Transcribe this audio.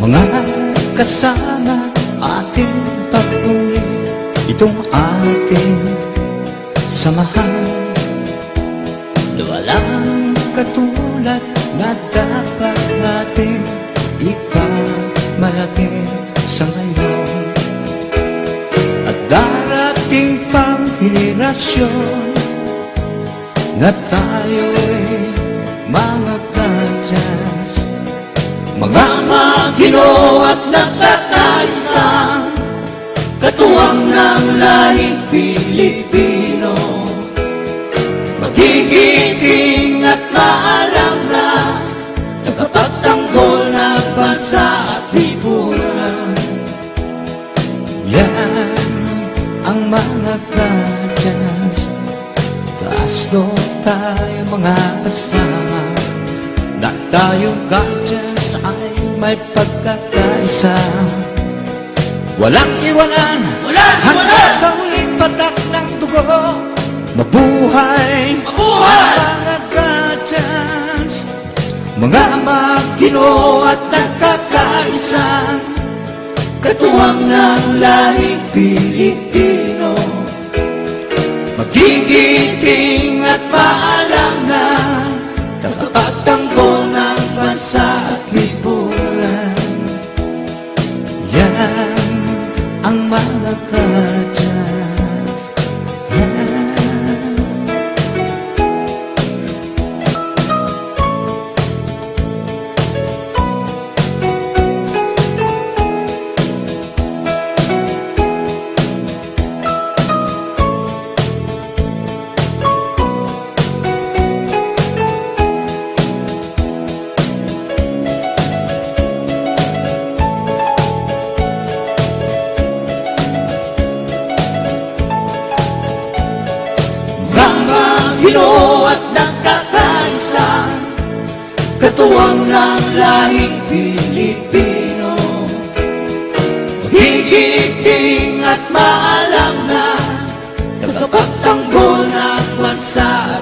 Mga kasama ating pagpuli, itong ating samahan na walang katulad na dapat natin ipamalaki sa ngayon. At darating pang henerasyon na tayo'y mga kadyas, mga Ginoo at nagkakaisang katuwang ng lahing Pilipino. Magigiting at maalam na tagapagtanggol ng bansa at lipunan. Yan ang mga kadyas, taas doon tayo mga kasama, na tayong kadyas ay may pagkakaisa. Walang iwanan hanggang sa huling patak ng dugo. Mabuhay ang mga kadyas, mga Ginoo at nagkakaisa, katuwang ng lahing Pilipino. Magigiting at maalam na tagapagtanggol ng bansa at lipunan. Yan ang mga kadyas. Ginoo at nagkakaisa, katuwang ng lahing Pilipino. Magigiting at maalam na tagapagtanggol ng bansa